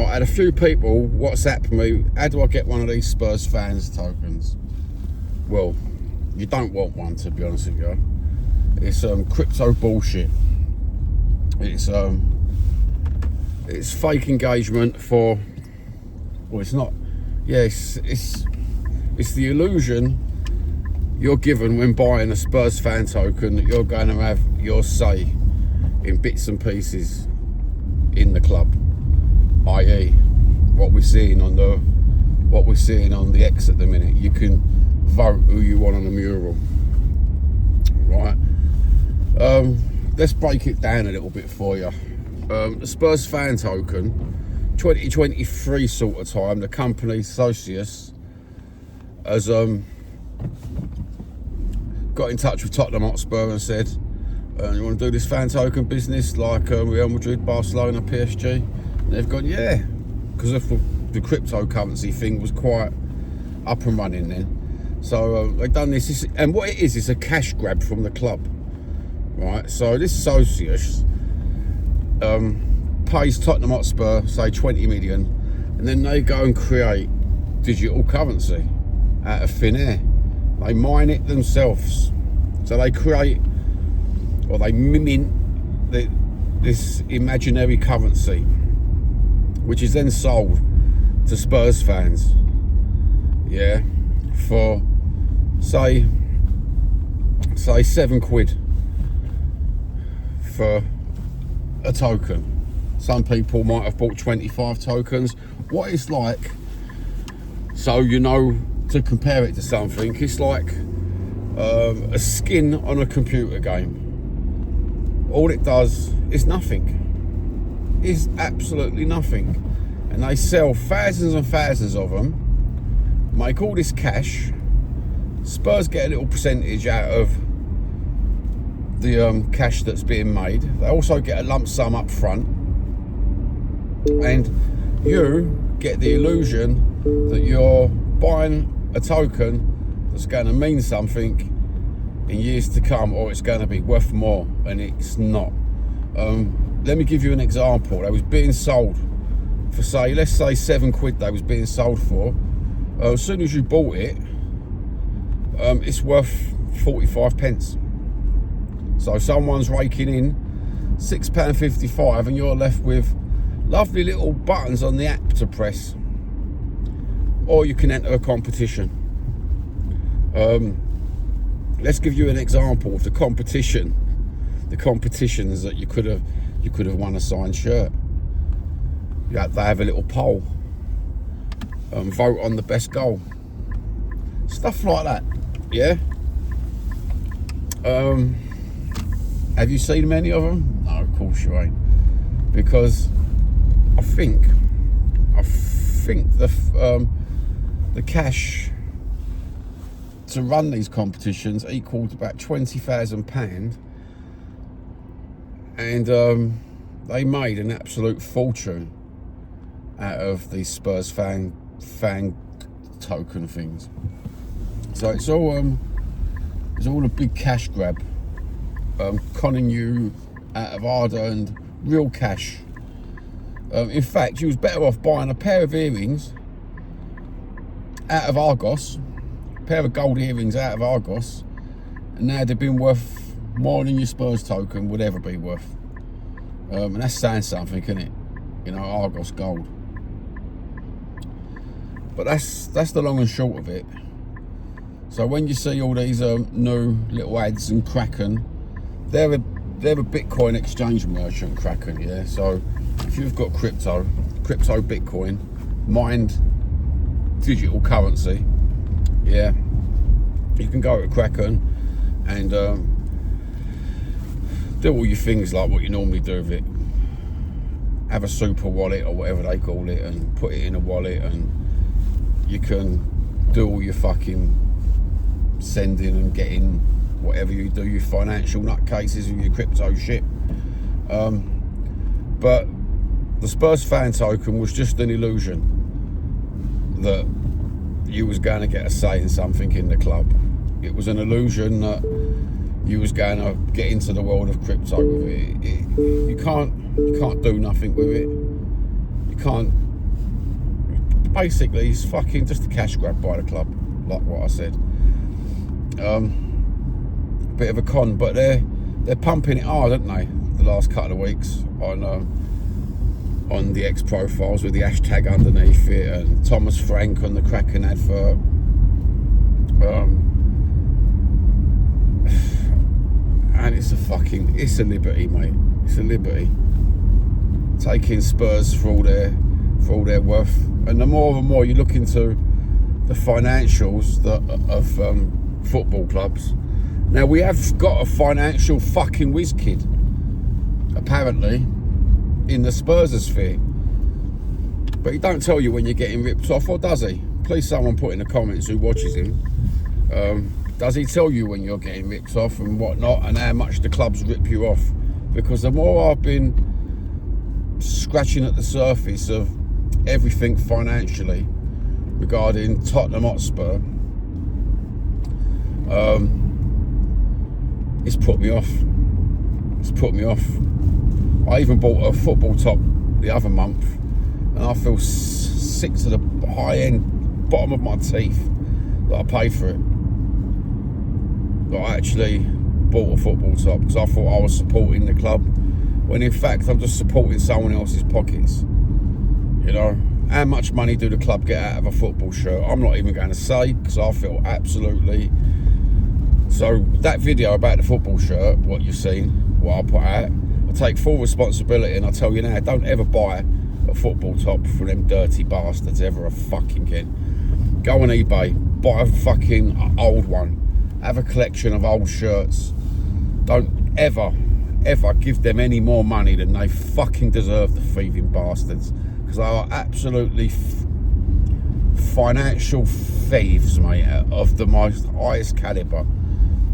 Right, I had a few people WhatsApp me, how do I get one of these Spurs fans tokens? Well, you don't want one, to be honest with you. It's crypto bullshit. It's fake engagement for, well, it's not, yeah, it's the illusion you're given when buying a Spurs fan token that you're going to have your say in bits and pieces in the club, i.e. what we're seeing on the X at the minute. You can vote who you want on the mural, right? Let's break it down a little bit for you. The Spurs fan token, 2023 sort of time, the company Socios has got in touch with Tottenham Hotspur and said, you want to do this fan token business like Real Madrid, Barcelona, PSG? And they've gone, yeah, because the cryptocurrency thing was quite up and running then. So they've done this, and what it is, it's a cash grab from the club, right? So this Socios pays Tottenham Hotspur, say 20 million, and then they go and create digital currency out of thin air. They mine it themselves. So they create, or they mint this imaginary currency, which is then sold to Spurs fans, yeah, for say £7 for a token. Some people might have bought 25 tokens. What it's like, so you know, to compare it to something, it's like a skin on a computer game. All it does is nothing. It's absolutely nothing. And they sell thousands and thousands of them, make all this cash. Spurs get a little percentage out of the cash that's being made. They also get a lump sum up front, and you get the illusion that you're buying a token that's going to mean something in years to come, or it's going to be worth more, and it's not. Let me give you an example. They was being sold for, say, let's say £7 they was being sold for. As soon as you bought it, it's worth 45 pence. So someone's raking in £6.55 and you're left with lovely little buttons on the app to press. Or you can enter a competition. Let's give you an example of the competitions that you could have won a signed shirt. They have a little poll, vote on the best goal, stuff like that. Yeah. Have you seen many of them? No, of course you ain't, because I think the cash to run these competitions equaled about £20,000, and they made an absolute fortune out of these Spurs fan token things. So it's all a big cash grab, conning you out of hard-earned real cash. In fact, you was better off buying a pair of earrings out of Argos, a pair of gold earrings out of Argos, and now they've been worth more than your Spurs token would ever be worth. And that's saying something, isn't it? You know, Argos gold. But that's the long and short of it. So when you see all these new little ads and Kraken, they're a Bitcoin exchange merchant, Kraken, yeah. So if you've got crypto Bitcoin, mined digital currency, yeah, you can go to Kraken and do all your things like what you normally do with it. Have a super wallet or whatever they call it, and put it in a wallet, and you can do all your fucking sending and getting whatever you do, your financial nutcases with your crypto shit. But the Spurs fan token was just an illusion that you was going to get a say in something in the club. It was an illusion that you was going to get into the world of crypto with it. You can't do nothing with it. You can't basically it's fucking just a cash grab by the club, like what I said. Bit of a con, but they're pumping it hard, aren't they? The last couple of weeks on the X profiles with the hashtag underneath it, and Thomas Frank on the Kraken advert. And it's a liberty, mate. It's a liberty. Taking Spurs for all their worth, and the more and more you look into the financials of football clubs. Now we have got a financial fucking whiz kid, apparently, in the Spurs sphere, but he don't tell you when you're getting ripped off, or does he? Please, someone put in the comments who watches him. Does he tell you when you're getting ripped off and whatnot, and how much the clubs rip you off? Because the more I've been scratching at the surface of everything financially regarding Tottenham Hotspur, it's put me off. It's put me off. I even bought a football top the other month, and I feel sick to the high end, bottom of my teeth that I paid for it. That I actually bought a football top because I thought I was supporting the club, when in fact I'm just supporting someone else's pockets. You know, how much money do the club get out of a football shirt? I'm not even going to say, because I feel absolutely... So that video about the football shirt, what you've seen, what I put out, I take full responsibility, and I tell you now, don't ever buy a football top from them dirty bastards ever fucking again. Go on eBay, buy a fucking old one, have a collection of old shirts. Don't ever give them any more money than they fucking deserve, the thieving bastards, because they are absolutely financial thieves, mate, of the most highest caliber.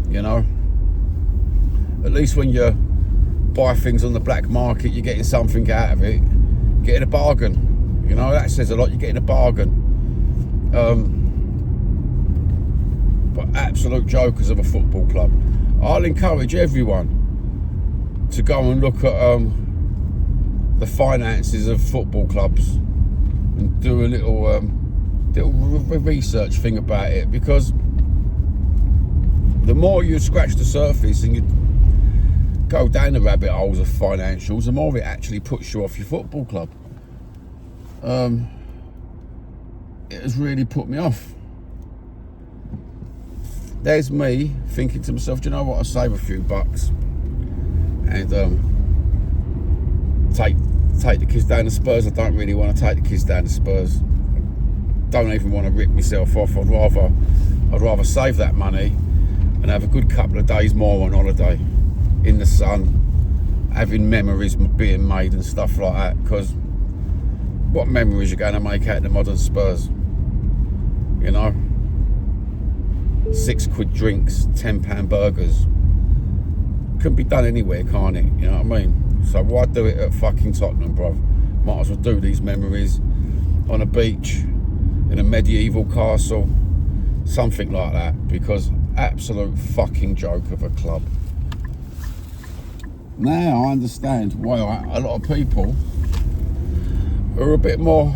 You know, at least when you buy things on the black market, you're getting something out of it, getting a bargain. You know, that says a lot. You're getting a bargain. But absolute jokers of a football club. I'll encourage everyone to go and look at the finances of football clubs and do a little research thing about it, because the more you scratch the surface and you go down the rabbit holes of financials, the more it actually puts you off your football club. It has really put me off. There's me thinking to myself, do you know what, I'll save a few bucks and take the kids down to Spurs. I don't really want to take the kids down to Spurs. I don't even want to rip myself off. I'd rather save that money and have a good couple of days more on holiday in the sun, having memories being made and stuff like that. Because what memories you're going to make out of the modern Spurs? You know, £6 drinks, £10 burgers. Can be done anywhere, can't it? You know what I mean? So why do it at fucking Tottenham, bruv? Might as well do these memories on a beach, in a medieval castle, something like that, because absolute fucking joke of a club. Now I understand why a lot of people are a bit more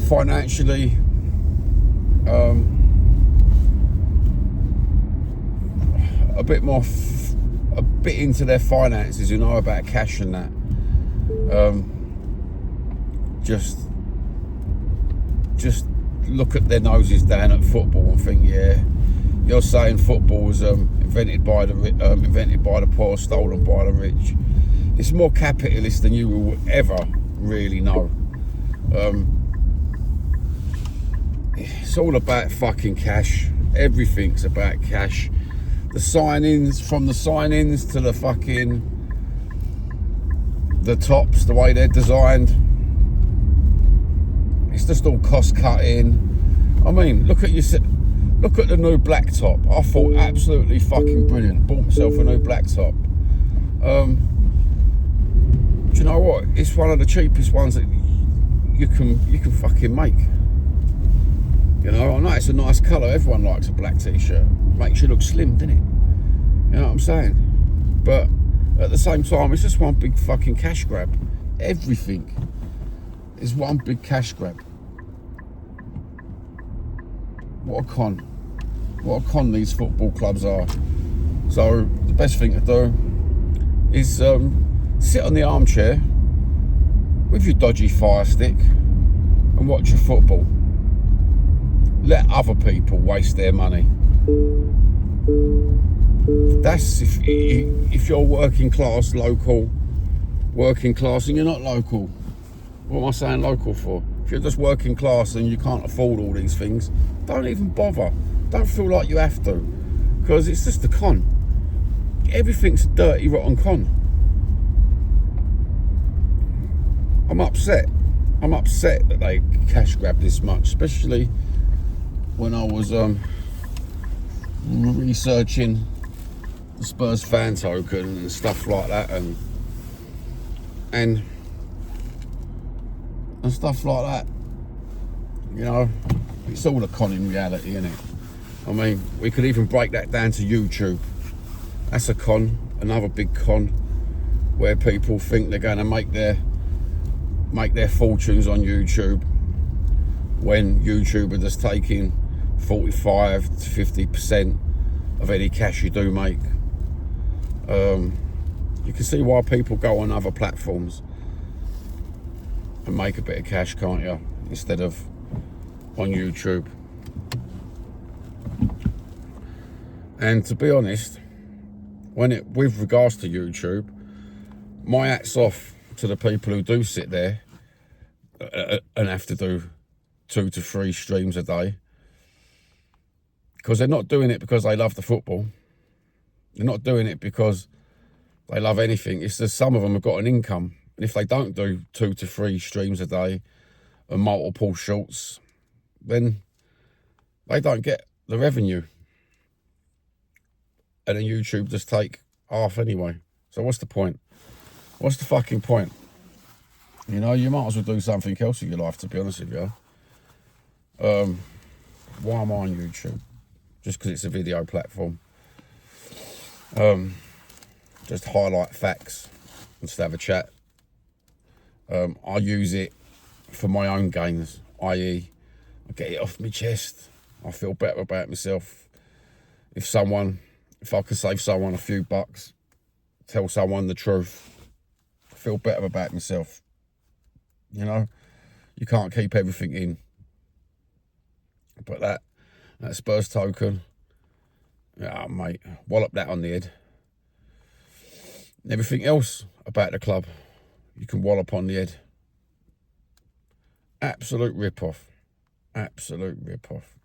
financially a bit into their finances, you know, about cash and that. Just look at their noses down at football and think, yeah, you're saying football was invented by the poor, stolen by the rich. It's more capitalist than you will ever really know. It's all about fucking cash. Everything's about cash. The signings to the fucking the tops, the way they're designed, it's just all cost cutting. I mean, look at the new black top. I thought absolutely fucking brilliant. Bought myself a new black top. Do you know what? It's one of the cheapest ones that you can fucking make. You know, I know it's a nice colour. Everyone likes a black t-shirt. Makes you look slim, doesn't it? You know what I'm saying? But at the same time, it's just one big fucking cash grab. Everything is one big cash grab. What a con. What a con these football clubs are. So the best thing to do is sit on the armchair with your dodgy fire stick and watch your football. Let other people waste their money. That's if you're working class, local, working class, and you're not local. What am I saying local for? If you're just working class and you can't afford all these things, don't even bother. Don't feel like you have to, because it's just a con. Everything's a dirty, rotten con. I'm upset. I'm upset that they cash grab this much, especially when I was researching the Spurs fan token and stuff like that, and stuff like that. You know, it's all a con in reality, isn't it? I mean, we could even break that down to YouTube. That's a con, another big con, where people think they're going to make their fortunes on YouTube, when YouTube are just taking 45 to 50% of any cash you do make. You can see why people go on other platforms and make a bit of cash, can't you? Instead of on YouTube. And to be honest, with regards to YouTube, my hat's off to the people who do sit there and have to do 2 to 3 streams a day, because they're not doing it because they love the football. They're not doing it because they love anything. It's just some of them have got an income, and if they don't do 2 to 3 streams a day and multiple shorts, then they don't get the revenue, and then YouTube just take half anyway. So what's the point? What's the fucking point? You know, you might as well do something else in your life, to be honest with you. Why am I on YouTube? Just because it's a video platform. Just highlight facts and just have a chat. I use it for my own gains, i.e. I get it off my chest. I feel better about myself. If I can save someone a few bucks, tell someone the truth, I feel better about myself. You know, you can't keep everything in. But that Spurs token, yeah, mate, wallop that on the head. And everything else about the club, you can wallop on the head. Absolute rip-off. Absolute rip-off.